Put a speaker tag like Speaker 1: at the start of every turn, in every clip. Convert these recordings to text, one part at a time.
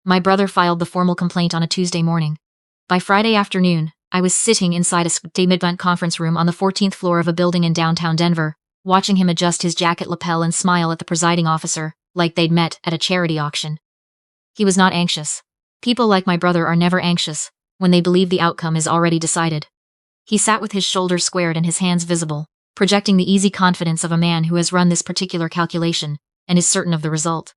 Speaker 1: My brother filed the formal complaint on a Tuesday morning. By Friday afternoon, I was sitting inside a mid-event conference room on the 14th floor of a building in downtown Denver, watching him adjust his jacket lapel and smile at the presiding officer, like they'd met at a charity auction. He was not anxious. People like my brother are never anxious when they believe the outcome is already decided. He sat with his shoulders squared and his hands visible, projecting the easy confidence of a man who has run this particular calculation and is certain of the result.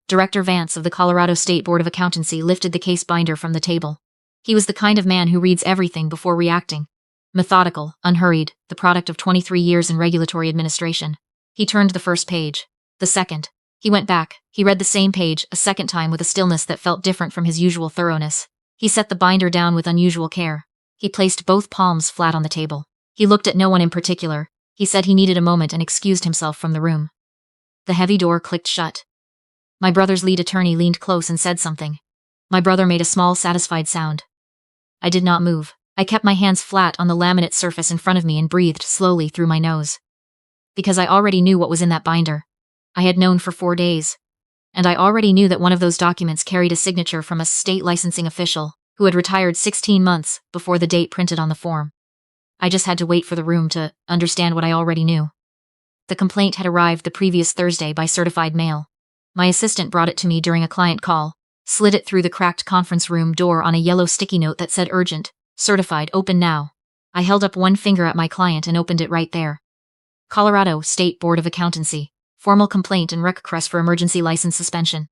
Speaker 1: Director Vance of the Colorado State Board of Accountancy lifted the case binder from the table. He was the kind of man who reads everything before reacting. Methodical, unhurried, the product of 23 years in regulatory administration. He turned the first page. The second. He went back. He read the same page a second time with a stillness that felt different from his usual thoroughness. He set the binder down with unusual care. He placed both palms flat on the table. He looked at no one in particular. He said he needed a moment and excused himself from the room. The heavy door clicked shut. My brother's lead attorney leaned close and said something. My brother made a small, satisfied sound. I did not move. I kept my hands flat on the laminate surface in front of me and breathed slowly through my nose. Because I already knew what was in that binder. I had known for 4 days. And I already knew that one of those documents carried a signature from a state licensing official who had retired 16 months before the date printed on the form. I just had to wait for the room to understand what I already knew. The complaint had arrived the previous Thursday by certified mail. My assistant brought it to me during a client call, slid it through the cracked conference room door on a yellow sticky note that said urgent, certified, open now. I held up one finger at my client and opened it right there. Colorado State Board of Accountancy, formal complaint and request for emergency license suspension.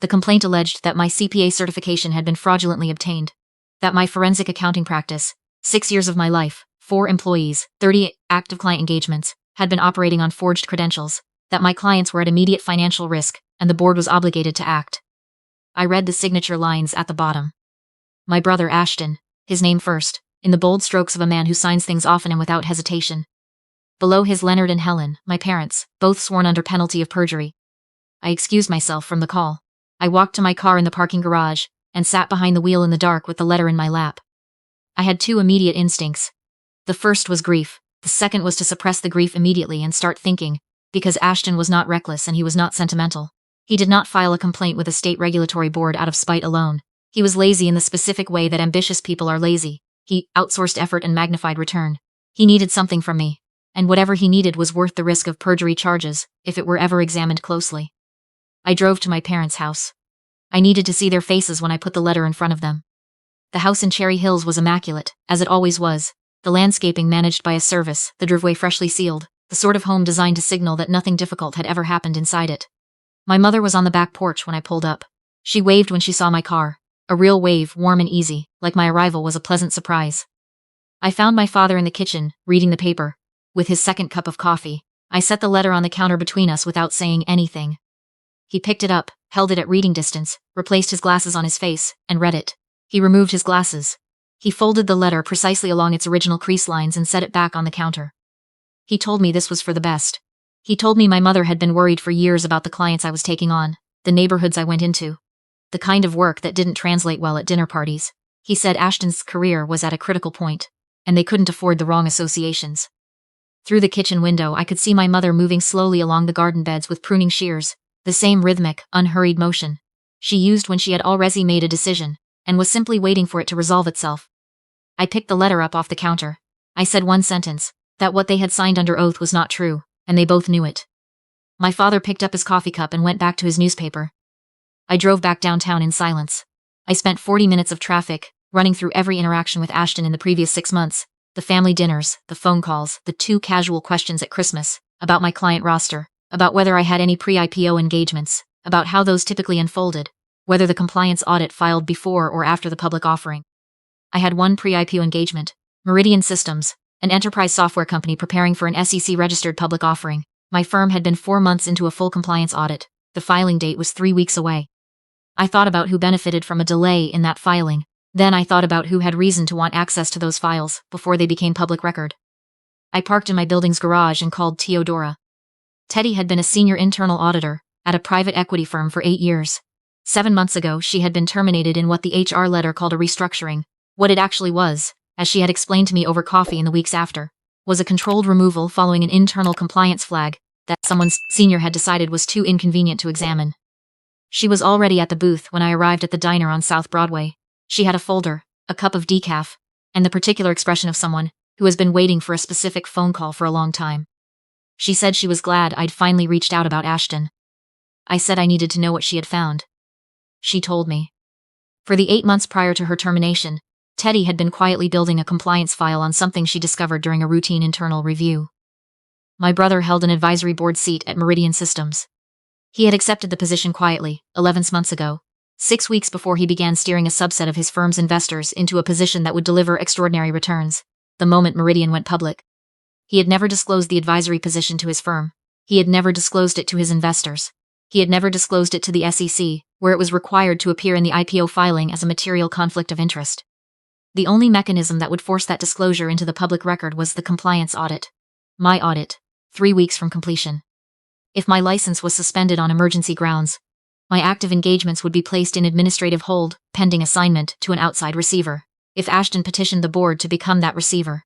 Speaker 1: The complaint alleged that my CPA certification had been fraudulently obtained, that my forensic accounting practice, 6 years of my life, 4 employees, 30 active client engagements, had been operating on forged credentials, that my clients were at immediate financial risk, and the board was obligated to act. I read the signature lines at the bottom. My brother Ashton, his name first, in the bold strokes of a man who signs things often and without hesitation. Below his Leonard and Helen, my parents, both sworn under penalty of perjury. I excused myself from the call. I walked to my car in the parking garage, and sat behind the wheel in the dark with the letter in my lap. I had 2 immediate instincts. The first was grief. The second was to suppress the grief immediately and start thinking, because Ashton was not reckless and he was not sentimental. He did not file a complaint with a state regulatory board out of spite alone. He was lazy in the specific way that ambitious people are lazy. He outsourced effort and magnified return. He needed something from me, and whatever he needed was worth the risk of perjury charges if it were ever examined closely. I drove to my parents' house. I needed to see their faces when I put the letter in front of them. The house in Cherry Hills was immaculate, as it always was, the landscaping managed by a service, the driveway freshly sealed, the sort of home designed to signal that nothing difficult had ever happened inside it. My mother was on the back porch when I pulled up. She waved when she saw my car. A real wave, warm and easy, like my arrival was a pleasant surprise. I found my father in the kitchen, reading the paper. With his second cup of coffee, I set the letter on the counter between us without saying anything. He picked it up, held it at reading distance, replaced his glasses on his face, and read it. He removed his glasses. He folded the letter precisely along its original crease lines and set it back on the counter. He told me this was for the best. He told me my mother had been worried for years about the clients I was taking on, the neighborhoods I went into, the kind of work that didn't translate well at dinner parties. He said Ashton's career was at a critical point, and they couldn't afford the wrong associations. Through the kitchen window I could see my mother moving slowly along the garden beds with pruning shears, the same rhythmic, unhurried motion she used when she had already made a decision, and was simply waiting for it to resolve itself. I picked the letter up off the counter. I said one sentence, that what they had signed under oath was not true, and they both knew it. My father picked up his coffee cup and went back to his newspaper. I drove back downtown in silence. I spent 40 minutes of traffic, running through every interaction with Ashton in the previous 6 months, the family dinners, the phone calls, the 2 casual questions at Christmas, about my client roster, about whether I had any pre-IPO engagements, about how those typically unfolded, whether the compliance audit filed before or after the public offering. I had one pre-IPO engagement, Meridian Systems, an enterprise software company preparing for an SEC-registered public offering. My firm had been 4 months into a full compliance audit. The filing date was 3 weeks away. I thought about who benefited from a delay in that filing. Then I thought about who had reason to want access to those files before they became public record. I parked in my building's garage and called Teodora. Teddy had been a senior internal auditor at a private equity firm for 8 years. 7 months ago, she had been terminated in what the HR letter called a restructuring. What it actually was, as she had explained to me over coffee in the weeks after, was a controlled removal following an internal compliance flag that someone's senior had decided was too inconvenient to examine. She was already at the booth when I arrived at the diner on South Broadway. She had a folder, a cup of decaf, and the particular expression of someone who has been waiting for a specific phone call for a long time. She said she was glad I'd finally reached out about Ashton. I said I needed to know what she had found. She told me. For the 8 months prior to her termination, Teddy had been quietly building a compliance file on something she discovered during a routine internal review. My brother held an advisory board seat at Meridian Systems. He had accepted the position quietly, 11 months ago, 6 weeks before he began steering a subset of his firm's investors into a position that would deliver extraordinary returns, the moment Meridian went public. He had never disclosed the advisory position to his firm. He had never disclosed it to his investors. He had never disclosed it to the SEC, where it was required to appear in the IPO filing as a material conflict of interest. The only mechanism that would force that disclosure into the public record was the compliance audit. My audit, 3 weeks from completion. If my license was suspended on emergency grounds, my active engagements would be placed in administrative hold, pending assignment to an outside receiver, if Ashton petitioned the board to become that receiver,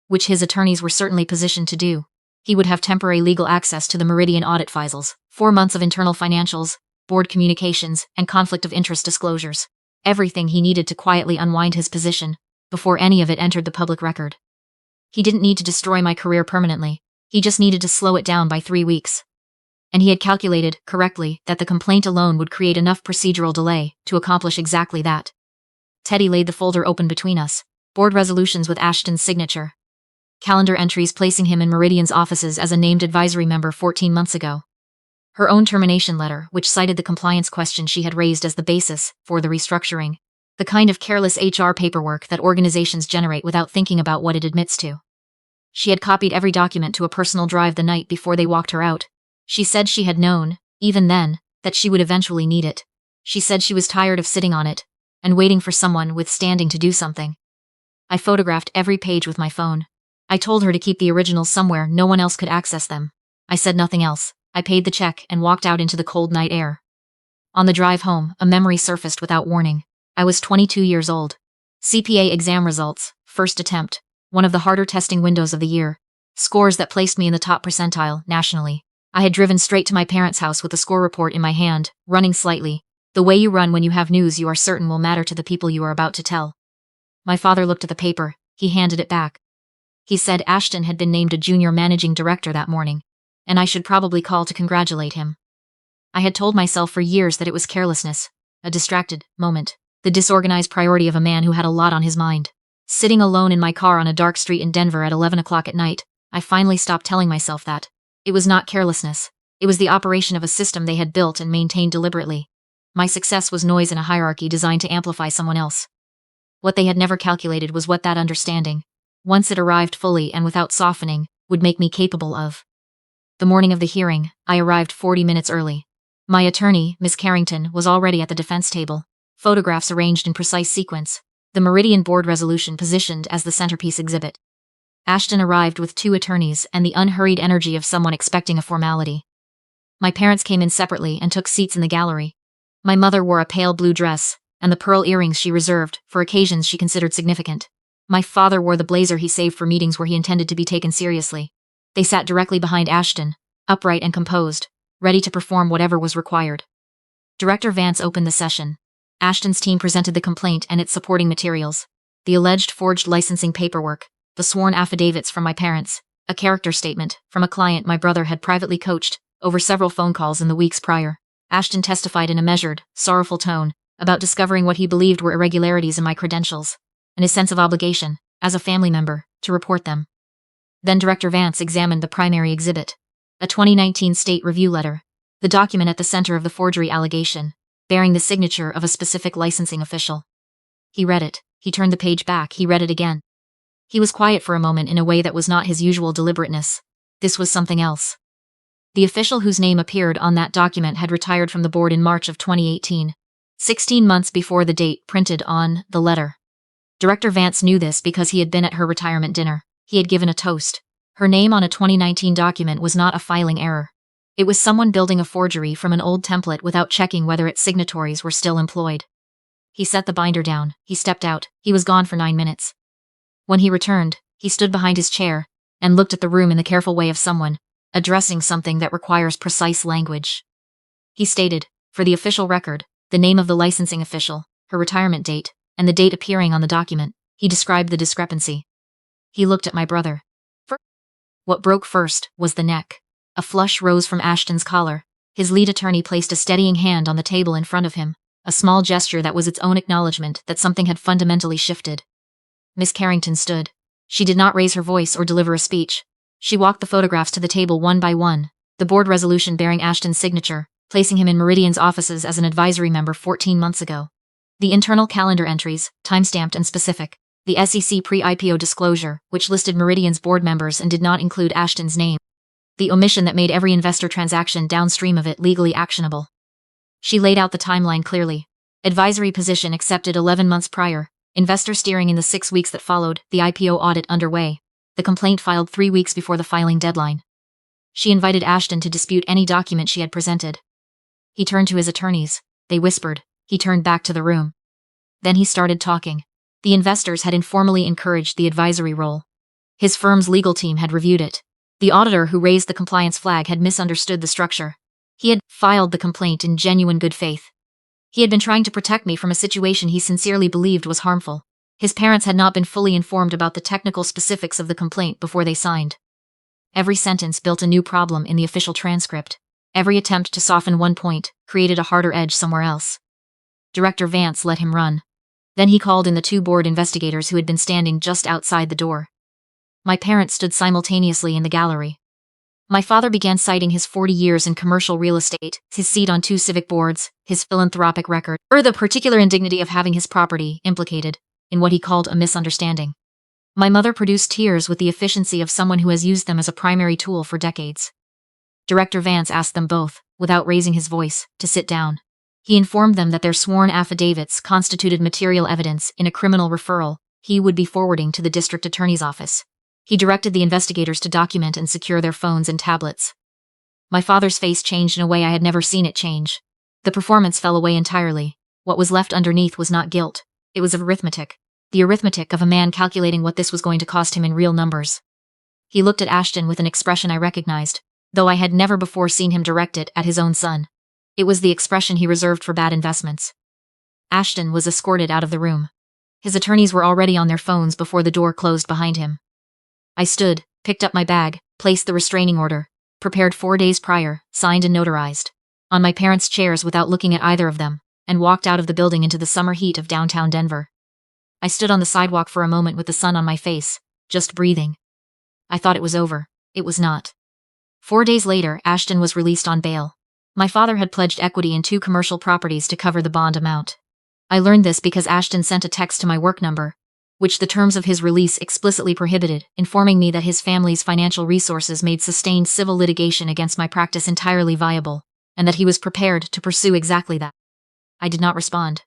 Speaker 1: which his attorneys were certainly positioned to do. He would have temporary legal access to the Meridian audit files, 4 months of internal financials, board communications, and conflict of interest disclosures. Everything he needed to quietly unwind his position, before any of it entered the public record. He didn't need to destroy my career permanently, he just needed to slow it down by 3 weeks. And he had calculated, correctly, that the complaint alone would create enough procedural delay to accomplish exactly that. Teddy laid the folder open between us, board resolutions with Ashton's signature. Calendar entries placing him in Meridian's offices as a named advisory member 14 months ago. Her own termination letter, which cited the compliance question she had raised as the basis for the restructuring. The kind of careless HR paperwork that organizations generate without thinking about what it admits to. She had copied every document to a personal drive the night before they walked her out. She said she had known, even then, that she would eventually need it. She said she was tired of sitting on it, and waiting for someone with standing to do something. I photographed every page with my phone. I told her to keep the originals somewhere no one else could access them. I said nothing else. I paid the check and walked out into the cold night air. On the drive home, a memory surfaced without warning. I was 22 years old. CPA exam results, first attempt, one of the harder testing windows of the year. Scores that placed me in the top percentile, nationally. I had driven straight to my parents' house with the score report in my hand, running slightly. The way you run when you have news you are certain will matter to the people you are about to tell. My father looked at the paper. He handed it back. He said Ashton had been named a junior managing director that morning, and I should probably call to congratulate him. I had told myself for years that it was carelessness, a distracted moment, the disorganized priority of a man who had a lot on his mind. Sitting alone in my car on a dark street in Denver at 11 o'clock at night, I finally stopped telling myself that. It was not carelessness. It was the operation of a system they had built and maintained deliberately. My success was noise in a hierarchy designed to amplify someone else. What they had never calculated was what that understanding, once it arrived fully and without softening, would make me capable of. The morning of the hearing, I arrived 40 minutes early. My attorney, Ms. Carrington, was already at the defense table, photographs arranged in precise sequence, the Meridian board resolution positioned as the centerpiece exhibit. Ashton arrived with 2 attorneys and the unhurried energy of someone expecting a formality. My parents came in separately and took seats in the gallery. My mother wore a pale blue dress, and the pearl earrings she reserved for occasions she considered significant. My father wore the blazer he saved for meetings where he intended to be taken seriously. They sat directly behind Ashton, upright and composed, ready to perform whatever was required. Director Vance opened the session. Ashton's team presented the complaint and its supporting materials, the alleged forged licensing paperwork, the sworn affidavits from my parents, a character statement from a client my brother had privately coached over several phone calls in the weeks prior. Ashton testified in a measured, sorrowful tone about discovering what he believed were irregularities in my credentials, and his sense of obligation, as a family member, to report them. Then Director Vance examined the primary exhibit, a 2019 state review letter, the document at the center of the forgery allegation, bearing the signature of a specific licensing official. He read it, he turned the page back, he read it again. He was quiet for a moment in a way that was not his usual deliberateness. This was something else. The official whose name appeared on that document had retired from the board in March of 2018, 16 months before the date printed on the letter. Director Vance knew this because he had been at her retirement dinner. He had given a toast. Her name on a 2019 document was not a filing error. It was someone building a forgery from an old template without checking whether its signatories were still employed. He set the binder down. He stepped out. He was gone for 9 minutes. When he returned, he stood behind his chair and looked at the room in the careful way of someone addressing something that requires precise language. He stated, For the official record, the name of the licensing official, her retirement date, and the date appearing on the document, he described the discrepancy. He looked at my brother. What broke first was the neck. A flush rose from Ashton's collar. His lead attorney placed a steadying hand on the table in front of him, a small gesture that was its own acknowledgement that something had fundamentally shifted. Miss Carrington stood. She did not raise her voice or deliver a speech. She walked the photographs to the table one by one, the board resolution bearing Ashton's signature, placing him in Meridian's offices as an advisory member 14 months ago. The internal calendar entries, time-stamped and specific. The SEC pre-IPO disclosure, which listed Meridian's board members and did not include Ashton's name. The omission that made every investor transaction downstream of it legally actionable. She laid out the timeline clearly. Advisory position accepted 11 months prior, investor steering in the 6 weeks that followed, the IPO audit underway. The complaint filed 3 weeks before the filing deadline. She invited Ashton to dispute any document she had presented. He turned to his attorneys. They whispered. He turned back to the room. Then he started talking. The investors had informally encouraged the advisory role. His firm's legal team had reviewed it. The auditor who raised the compliance flag had misunderstood the structure. He had filed the complaint in genuine good faith. He had been trying to protect me from a situation he sincerely believed was harmful. His parents had not been fully informed about the technical specifics of the complaint before they signed. Every sentence built a new problem in the official transcript. Every attempt to soften one point created a harder edge somewhere else. Director Vance let him run. Then he called in the 2 board investigators who had been standing just outside the door. My parents stood simultaneously in the gallery. My father began citing his 40 years in commercial real estate, his seat on 2 civic boards, his philanthropic record, or the particular indignity of having his property implicated in what he called a misunderstanding. My mother produced tears with the efficiency of someone who has used them as a primary tool for decades. Director Vance asked them both, without raising his voice, to sit down. He informed them that their sworn affidavits constituted material evidence in a criminal referral he would be forwarding to the district attorney's office. He directed the investigators to document and secure their phones and tablets. My father's face changed in a way I had never seen it change. The performance fell away entirely. What was left underneath was not guilt. It was arithmetic. The arithmetic of a man calculating what this was going to cost him in real numbers. He looked at Ashton with an expression I recognized, though I had never before seen him direct it at his own son. It was the expression he reserved for bad investments. Ashton was escorted out of the room. His attorneys were already on their phones before the door closed behind him. I stood, picked up my bag, placed the restraining order, prepared 4 days prior, signed and notarized, on my parents' chairs without looking at either of them, and walked out of the building into the summer heat of downtown Denver. I stood on the sidewalk for a moment with the sun on my face, just breathing. I thought it was over. It was not. 4 days later, Ashton was released on bail. My father had pledged equity in 2 commercial properties to cover the bond amount. I learned this because Ashton sent a text to my work number, which the terms of his release explicitly prohibited, informing me that his family's financial resources made sustained civil litigation against my practice entirely viable, and that he was prepared to pursue exactly that. I did not respond.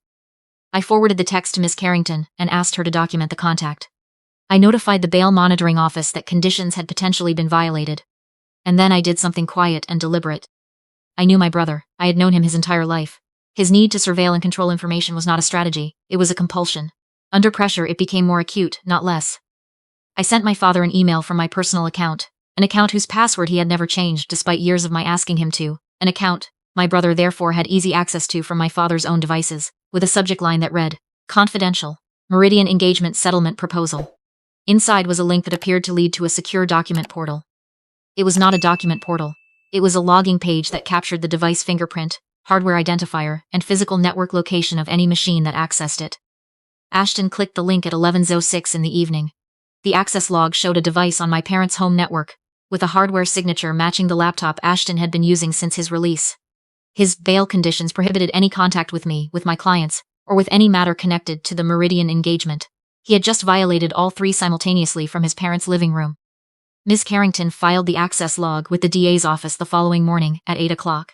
Speaker 1: I forwarded the text to Miss Carrington and asked her to document the contact. I notified the bail monitoring office that conditions had potentially been violated. And then I did something quiet and deliberate. I knew my brother. I had known him his entire life. His need to surveil and control information was not a strategy, it was a compulsion. Under pressure, it became more acute, not less. I sent my father an email from my personal account, an account whose password he had never changed despite years of my asking him to, an account my brother therefore had easy access to from my father's own devices, with a subject line that read, Confidential, Meridian Engagement Settlement Proposal. Inside was a link that appeared to lead to a secure document portal. It was not a document portal. It was a logging page that captured the device fingerprint, hardware identifier, and physical network location of any machine that accessed it. Ashton clicked the link at 11:06 in the evening. The access log showed a device on my parents' home network, with a hardware signature matching the laptop Ashton had been using since his release. His bail conditions prohibited any contact with me, with my clients, or with any matter connected to the Meridian engagement. He had just violated all 3 simultaneously from his parents' living room. Ms. Carrington filed the access log with the DA's office the following morning at 8 o'clock.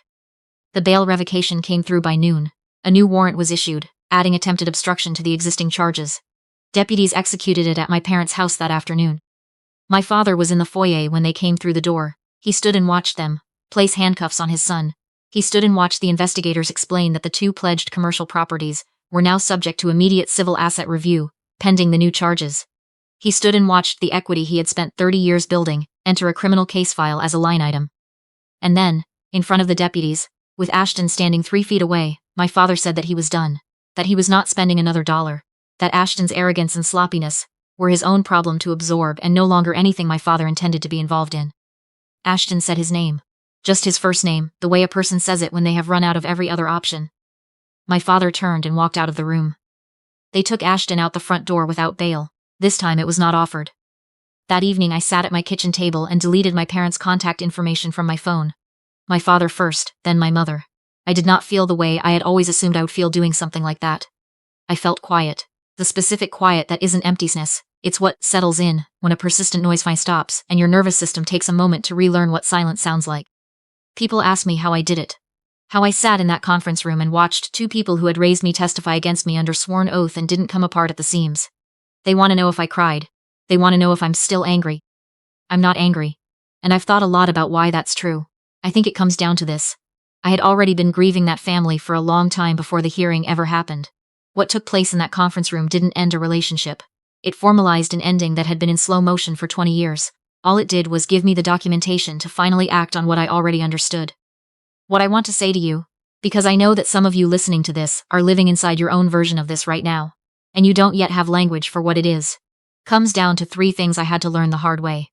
Speaker 1: The bail revocation came through by noon. A new warrant was issued, adding attempted obstruction to the existing charges. Deputies executed it at my parents' house that afternoon. My father was in the foyer when they came through the door. He stood and watched them place handcuffs on his son. He stood and watched the investigators explain that the 2 pledged commercial properties were now subject to immediate civil asset review, pending the new charges. He stood and watched the equity he had spent 30 years building enter a criminal case file as a line item. And then, in front of the deputies, With Ashton standing 3 feet away, my father said that he was done, that he was not spending another dollar, that Ashton's arrogance and sloppiness were his own problem to absorb and no longer anything my father intended to be involved in. Ashton said his name. Just his first name, the way a person says it when they have run out of every other option. My father turned and walked out of the room. They took Ashton out the front door without bail. This time it was not offered. That evening I sat at my kitchen table and deleted my parents' contact information from my phone. My father first, then my mother. I did not feel the way I had always assumed I would feel doing something like that. I felt quiet. The specific quiet that isn't emptiness. It's what settles in when a persistent noise finally stops and your nervous system takes a moment to relearn what silence sounds like. People ask me how I did it. How I sat in that conference room and watched 2 people who had raised me testify against me under sworn oath and didn't come apart at the seams. They want to know if I cried. They want to know if I'm still angry. I'm not angry. And I've thought a lot about why that's true. I think it comes down to this. I had already been grieving that family for a long time before the hearing ever happened. What took place in that conference room didn't end a relationship. It formalized an ending that had been in slow motion for 20 years. All it did was give me the documentation to finally act on what I already understood. What I want to say to you, because I know that some of you listening to this are living inside your own version of this right now, and you don't yet have language for what it is, comes down to 3 things I had to learn the hard way.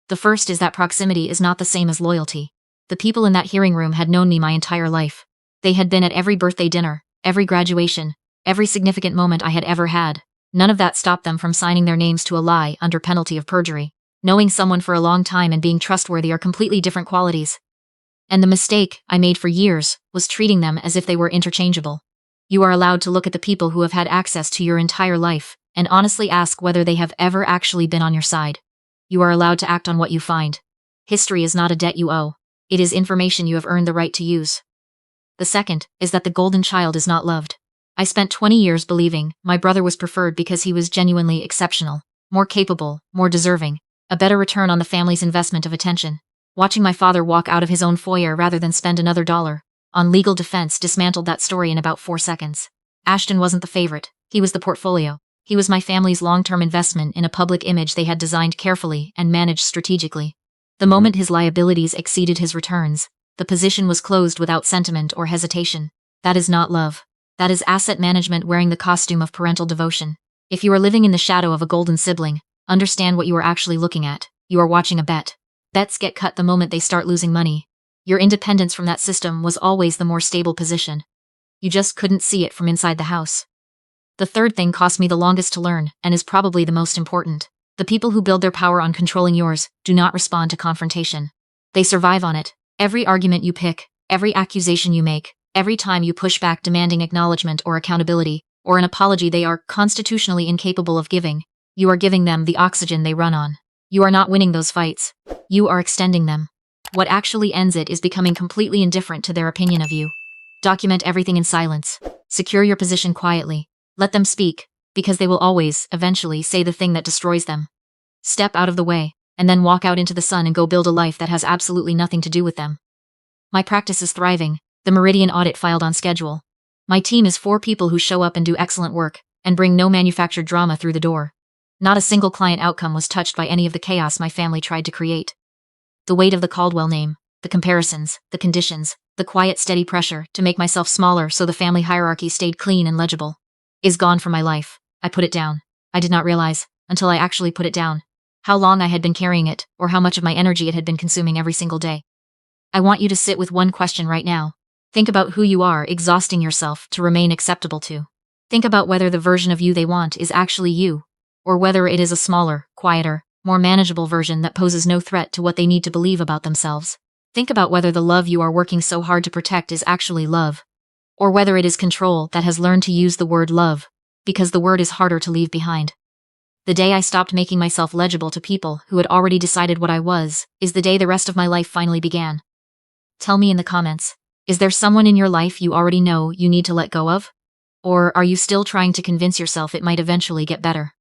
Speaker 1: The first is that proximity is not the same as loyalty. The people in that hearing room had known me my entire life. They had been at every birthday dinner, every graduation, every significant moment I had ever had. None of that stopped them from signing their names to a lie under penalty of perjury. Knowing someone for a long time and being trustworthy are completely different qualities. And the mistake I made for years was treating them as if they were interchangeable. You are allowed to look at the people who have had access to your entire life and honestly ask whether they have ever actually been on your side. You are allowed to act on what you find. History is not a debt you owe. It is information you have earned the right to use. The second is that the golden child is not loved. I spent 20 years believing my brother was preferred because he was genuinely exceptional, more capable, more deserving, a better return on the family's investment of attention. Watching my father walk out of his own foyer rather than spend another dollar on legal defense dismantled that story in about 4 seconds. Ashton wasn't the favorite, he was the portfolio. He was my family's long-term investment in a public image they had designed carefully and managed strategically. The moment his liabilities exceeded his returns, the position was closed without sentiment or hesitation. That is not love. That is asset management wearing the costume of parental devotion. If you are living in the shadow of a golden sibling, understand what you are actually looking at. You are watching a bet. Bets get cut the moment they start losing money. Your independence from that system was always the more stable position. You just couldn't see it from inside the house. The third thing cost me the longest to learn, and is probably the most important. The people who build their power on controlling yours do not respond to confrontation. They survive on it. Every argument you pick, every accusation you make, every time you push back demanding acknowledgement or accountability, or an apology they are constitutionally incapable of giving, you are giving them the oxygen they run on. You are not winning those fights. You are extending them. What actually ends it is becoming completely indifferent to their opinion of you. Document everything in silence. Secure your position quietly. Let them speak, because they will always, eventually, say the thing that destroys them. Step out of the way, and then walk out into the sun and go build a life that has absolutely nothing to do with them. My practice is thriving. The Meridian audit filed on schedule. My team is 4 people who show up and do excellent work, and bring no manufactured drama through the door. Not a single client outcome was touched by any of the chaos my family tried to create. The weight of the Caldwell name, the comparisons, the conditions, the quiet steady pressure to make myself smaller so the family hierarchy stayed clean and legible, is gone from my life. I put it down. I did not realize, until I actually put it down, how long I had been carrying it, or how much of my energy it had been consuming every single day. I want you to sit with one question right now. Think about who you are exhausting yourself to remain acceptable to. Think about whether the version of you they want is actually you, or whether it is a smaller, quieter, more manageable version that poses no threat to what they need to believe about themselves. Think about whether the love you are working so hard to protect is actually love, or whether it is control that has learned to use the word love, because the word is harder to leave behind. The day I stopped making myself legible to people who had already decided what I was, is the day the rest of my life finally began. Tell me in the comments. Is there someone in your life you already know you need to let go of? Or are you still trying to convince yourself it might eventually get better?